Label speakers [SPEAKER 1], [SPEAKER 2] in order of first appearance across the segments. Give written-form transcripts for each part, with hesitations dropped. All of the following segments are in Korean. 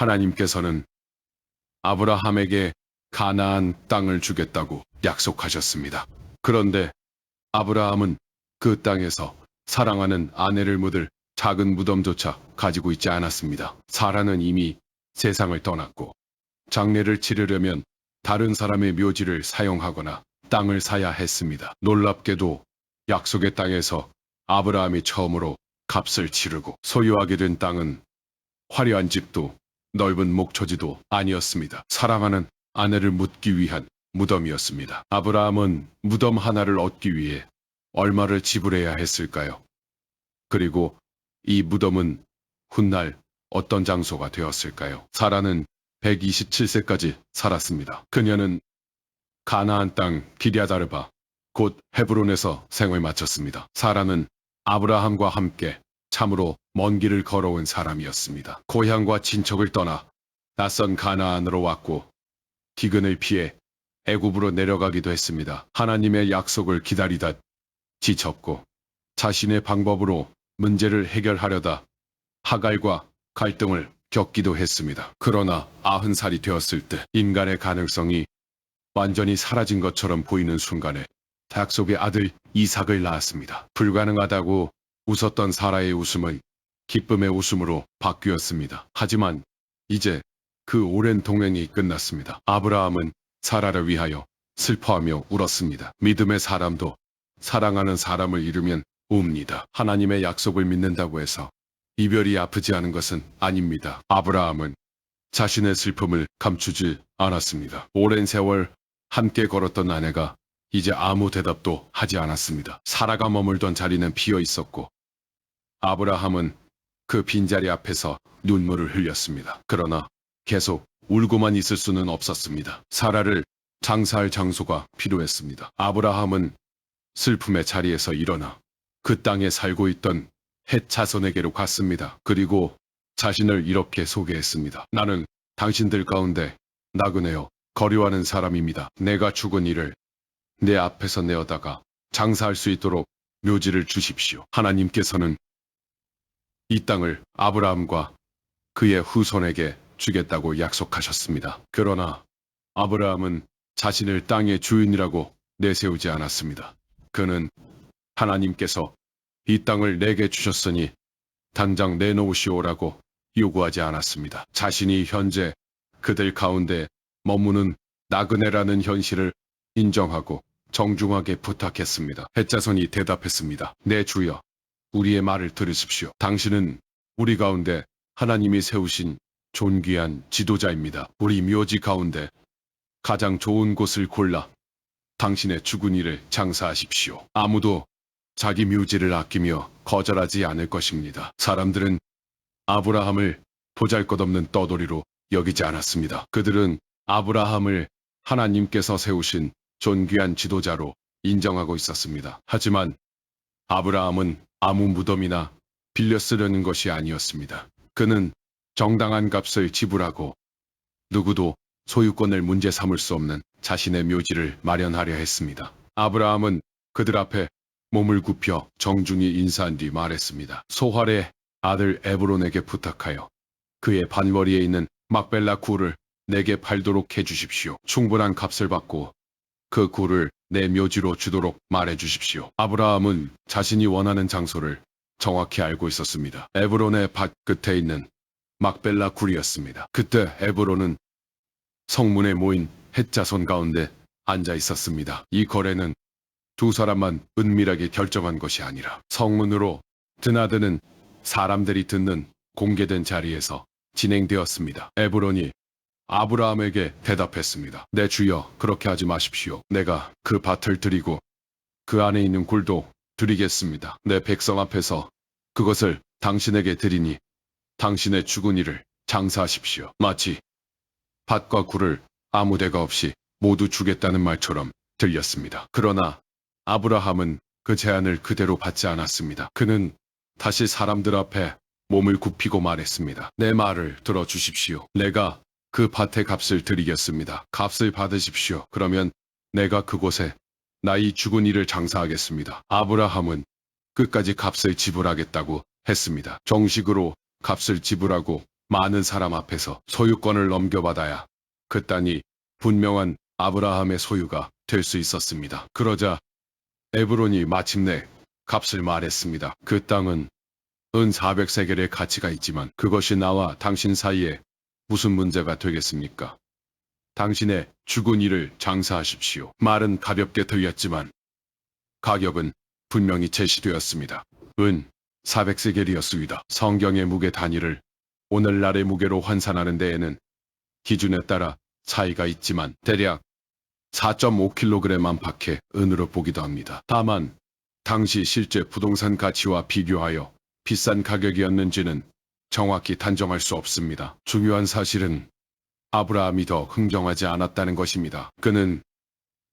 [SPEAKER 1] 하나님께서는 아브라함에게 가나안 땅을 주겠다고 약속하셨습니다. 그런데 아브라함은 그 땅에서 사랑하는 아내를 묻을 작은 무덤조차 가지고 있지 않았습니다. 사라는 이미 세상을 떠났고 장례를 치르려면 다른 사람의 묘지를 사용하거나 땅을 사야 했습니다. 놀랍게도 약속의 땅에서 아브라함이 처음으로 값을 치르고 소유하게 된 땅은 화려한 집도 넓은 목초지도 아니었습니다. 사랑하는 아내를 묻기 위한 무덤이었습니다. 아브라함은 무덤 하나를 얻기 위해 얼마를 지불해야 했을까요? 그리고 이 무덤은 훗날 어떤 장소가 되었을까요? 사라는 127세까지 살았습니다. 그녀는 가나안 땅 기럇아르바 곧 헤브론에서 생을 마쳤습니다. 사라는 아브라함과 함께 참으로 먼 길을 걸어온 사람이었습니다. 고향과 친척을 떠나 낯선 가나안으로 왔고 기근을 피해 애굽으로 내려가기도 했습니다. 하나님의 약속을 기다리다 지쳤고 자신의 방법으로 문제를 해결하려다 하갈과 갈등을 겪기도 했습니다. 그러나 90살이 되었을 때 인간의 가능성이 완전히 사라진 것처럼 보이는 순간에 약속의 아들 이삭을 낳았습니다. 불가능하다고 웃었던 사라의 웃음은 기쁨의 웃음으로 바뀌었습니다. 하지만 이제 그 오랜 동행이 끝났습니다. 아브라함은 사라를 위하여 슬퍼하며 울었습니다. 믿음의 사람도 사랑하는 사람을 잃으면 웁니다. 하나님의 약속을 믿는다고 해서 이별이 아프지 않은 것은 아닙니다. 아브라함은 자신의 슬픔을 감추지 않았습니다. 오랜 세월 함께 걸었던 아내가 이제 아무 대답도 하지 않았습니다. 사라가 머물던 자리는 비어 있었고 아브라함은 그 빈자리 앞에서 눈물을 흘렸습니다. 그러나 계속 울고만 있을 수는 없었습니다. 사라를 장사할 장소가 필요했습니다. 아브라함은 슬픔의 자리에서 일어나 그 땅에 살고 있던 헷 자손에게로 갔습니다. 그리고 자신을 이렇게 소개했습니다. 나는 당신들 가운데 나그네요 거류하는 사람입니다. 내가 죽은 이를 내 앞에서 내어다가 장사할 수 있도록 묘지를 주십시오. 하나님께서는 이 땅을 아브라함과 그의 후손에게 주겠다고 약속하셨습니다. 그러나 아브라함은 자신을 땅의 주인이라고 내세우지 않았습니다. 그는 하나님께서 이 땅을 내게 주셨으니 당장 내놓으시오라고 요구하지 않았습니다. 자신이 현재 그들 가운데 머무는 나그네라는 현실을 인정하고 정중하게 부탁했습니다. 헷자손이 대답했습니다. 내 주여, 우리의 말을 들으십시오. 당신은 우리 가운데 하나님이 세우신 존귀한 지도자입니다. 우리 묘지 가운데 가장 좋은 곳을 골라 당신의 죽은 이를 장사하십시오. 아무도 자기 묘지를 아끼며 거절하지 않을 것입니다. 사람들은 아브라함을 보잘것없는 떠돌이로 여기지 않았습니다. 그들은 아브라함을 하나님께서 세우신 존귀한 지도자로 인정하고 있었습니다. 하지만 아브라함은 아무 무덤이나 빌려 쓰려는 것이 아니었습니다. 그는 정당한 값을 지불하고 누구도 소유권을 문제 삼을 수 없는 자신의 묘지를 마련하려 했습니다. 아브라함은 그들 앞에 몸을 굽혀 정중히 인사한 뒤 말했습니다. 소할의 아들 에브론에게 부탁하여 그의 반머리에 있는 막벨라 굴을 내게 팔도록 해주십시오. 충분한 값을 받고 그 굴을 내 묘지로 주도록 말해주십시오. 아브라함은 자신이 원하는 장소를 정확히 알고 있었습니다. 에브론의 밭 끝에 있는 막벨라 굴이었습니다. 그때 에브론은 성문에 모인 헷자손 가운데 앉아 있었습니다. 이 거래는 두 사람만 은밀하게 결정한 것이 아니라 성문으로 드나드는 사람들이 듣는 공개된 자리에서 진행되었습니다. 에브론이 아브라함에게 대답했습니다. 내 주여, 그렇게 하지 마십시오. 내가 그 밭을 드리고 그 안에 있는 굴도 드리겠습니다. 내 백성 앞에서 그것을 당신에게 드리니 당신의 죽은 이를 장사하십시오. 마치 밭과 굴을 아무 데가 없이 모두 주겠다는 말처럼 들렸습니다. 그러나 아브라함은 그 제안을 그대로 받지 않았습니다. 그는 다시 사람들 앞에 몸을 굽히고 말했습니다. 내 말을 들어주십시오. 내가 그 밭의 값을 드리겠습니다. 값을 받으십시오. 그러면 내가 그곳에 나의 죽은 이를 장사하겠습니다. 아브라함은 끝까지 값을 지불하겠다고 했습니다. 정식으로 값을 지불하고 많은 사람 앞에서 소유권을 넘겨받아야 그 땅이 분명한 아브라함의 소유가 될 수 있었습니다. 그러자 에브론이 마침내 값을 말했습니다. 그 땅은 은 400세겔의 가치가 있지만 그것이 나와 당신 사이에 무슨 문제가 되겠습니까? 당신의 죽은 이를 장사하십시오. 말은 가볍게 들렸지만 가격은 분명히 제시되었습니다. 은 400세겔이었습니다. 성경의 무게 단위를 오늘날의 무게로 환산하는 데에는 기준에 따라 차이가 있지만 대략 4.5kg 안팎의 은으로 보기도 합니다. 다만 당시 실제 부동산 가치와 비교하여 비싼 가격이었는지는 정확히 단정할 수 없습니다. 중요한 사실은 아브라함이 더 흥정하지 않았다는 것입니다. 그는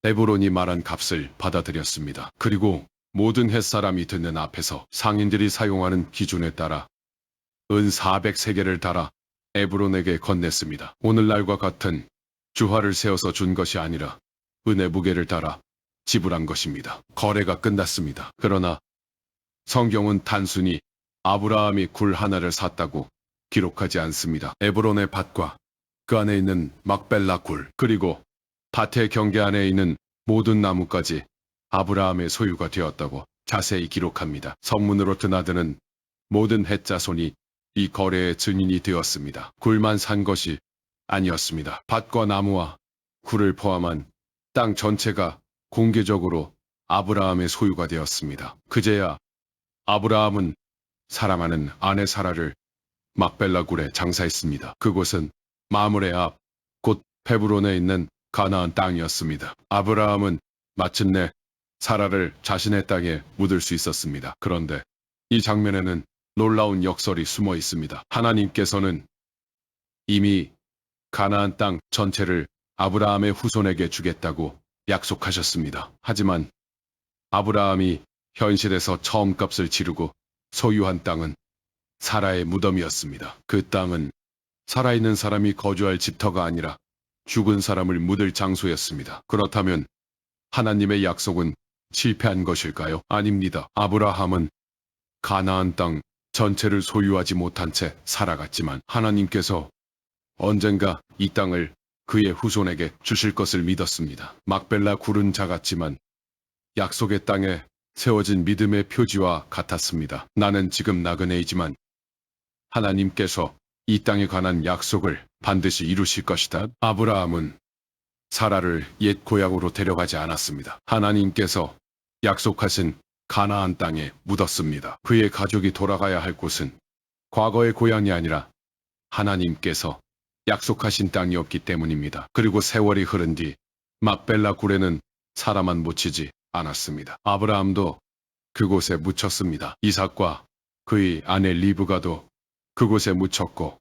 [SPEAKER 1] 에브론이 말한 값을 받아들였습니다. 그리고 모든 햇사람이 듣는 앞에서 상인들이 사용하는 기준에 따라 은 400세겔을 달아 에브론에게 건넸습니다. 오늘날과 같은 주화를 세워서 준 것이 아니라 은의 무게를 달아 지불한 것입니다. 거래가 끝났습니다. 그러나 성경은 단순히 아브라함이 굴 하나를 샀다고 기록하지 않습니다. 에브론의 밭과 그 안에 있는 막벨라 굴, 그리고 밭의 경계 안에 있는 모든 나무까지 아브라함의 소유가 되었다고 자세히 기록합니다. 성문으로 드나드는 모든 헷자손이 이 거래의 증인이 되었습니다. 굴만 산 것이 아니었습니다. 밭과 나무와 굴을 포함한 땅 전체가 공개적으로 아브라함의 소유가 되었습니다. 그제야 아브라함은 사랑하는 아내 사라를 막벨라 굴에 장사했습니다. 그곳은 마므레 앞, 곧 헤브론에 있는 가나안 땅이었습니다. 아브라함은 마침내 사라를 자신의 땅에 묻을 수 있었습니다. 그런데 이 장면에는 놀라운 역설이 숨어 있습니다. 하나님께서는 이미 가나안 땅 전체를 아브라함의 후손에게 주겠다고 약속하셨습니다. 하지만 아브라함이 현실에서 처음 값을 치르고 소유한 땅은 사라의 무덤이었습니다. 그 땅은 살아있는 사람이 거주할 집터가 아니라 죽은 사람을 묻을 장소였습니다. 그렇다면 하나님의 약속은 실패한 것일까요? 아닙니다. 아브라함은 가나안 땅 전체를 소유하지 못한 채 살아갔지만 하나님께서 언젠가 이 땅을 그의 후손에게 주실 것을 믿었습니다. 막벨라 굴은 작았지만 약속의 땅에 세워진 믿음의 표지와 같았습니다. 나는 지금 나그네이지만 하나님께서 이 땅에 관한 약속을 반드시 이루실 것이다. 아브라함은 사라를 옛 고향으로 데려가지 않았습니다. 하나님께서 약속하신 가나안 땅에 묻었습니다. 그의 가족이 돌아가야 할 곳은 과거의 고향이 아니라 하나님께서 약속하신 땅이었기 때문입니다. 그리고 세월이 흐른 뒤 막벨라 굴에는 사라만 묻히지 않았습니다. 아브라함도 그곳에 묻혔습니다. 이삭과 그의 아내 리브가도 그곳에 묻혔고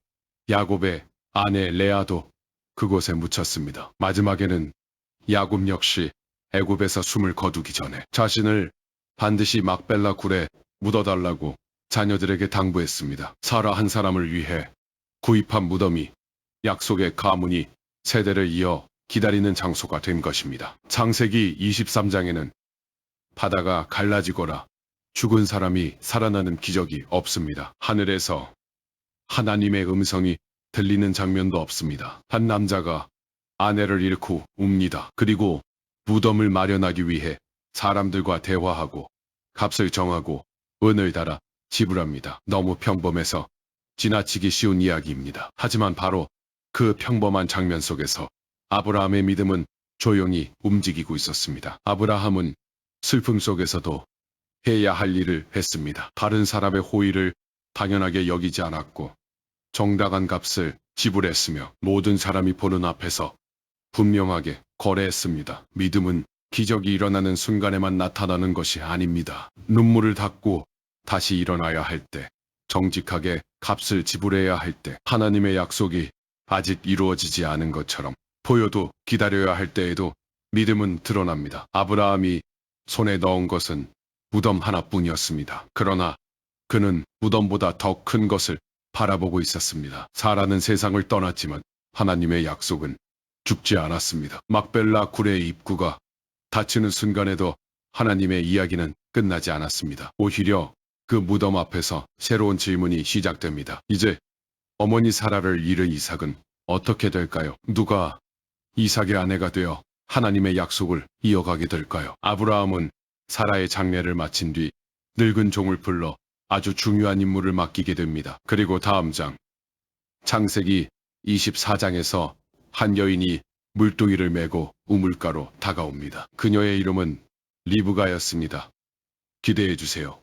[SPEAKER 1] 야곱의 아내 레아도 그곳에 묻혔습니다. 마지막에는 야곱 역시 애굽에서 숨을 거두기 전에 자신을 반드시 막벨라 굴에 묻어달라고 자녀들에게 당부했습니다. 사라 한 사람을 위해 구입한 무덤이 약속의 가문이 세대를 이어 기다리는 장소가 된 것입니다. 창세기 23장에는 바다가 갈라지거나 죽은 사람이 살아나는 기적이 없습니다. 하늘에서 하나님의 음성이 들리는 장면도 없습니다. 한 남자가 아내를 잃고 웁니다. 그리고 무덤을 마련하기 위해 사람들과 대화하고 값을 정하고 은을 달아 지불합니다. 너무 평범해서 지나치기 쉬운 이야기입니다. 하지만 바로 그 평범한 장면 속에서 아브라함의 믿음은 조용히 움직이고 있었습니다. 아브라함은 슬픔 속에서도 해야 할 일을 했습니다. 다른 사람의 호의를 당연하게 여기지 않았고 정당한 값을 지불했으며 모든 사람이 보는 앞에서 분명하게 거래했습니다. 믿음은 기적이 일어나는 순간에만 나타나는 것이 아닙니다. 눈물을 닦고 다시 일어나야 할 때, 정직하게 값을 지불해야 할 때, 하나님의 약속이 아직 이루어지지 않은 것처럼 보여도 기다려야 할 때에도 믿음은 드러납니다. 아브라함이 손에 넣은 것은 무덤 하나뿐이었습니다. 그러나 그는 무덤보다 더 큰 것을 바라보고 있었습니다. 사라는 세상을 떠났지만 하나님의 약속은 죽지 않았습니다. 막벨라 굴의 입구가 닫히는 순간에도 하나님의 이야기는 끝나지 않았습니다. 오히려 그 무덤 앞에서 새로운 질문이 시작됩니다. 이제 어머니 사라를 잃은 이삭은 어떻게 될까요? 누가 이삭의 아내가 되어 하나님의 약속을 이어가게 될까요? 아브라함은 사라의 장례를 마친 뒤 늙은 종을 불러 아주 중요한 임무를 맡기게 됩니다. 그리고 다음 장, 창세기 24장에서 한 여인이 물동이를 메고 우물가로 다가옵니다. 그녀의 이름은 리브가였습니다. 기대해 주세요.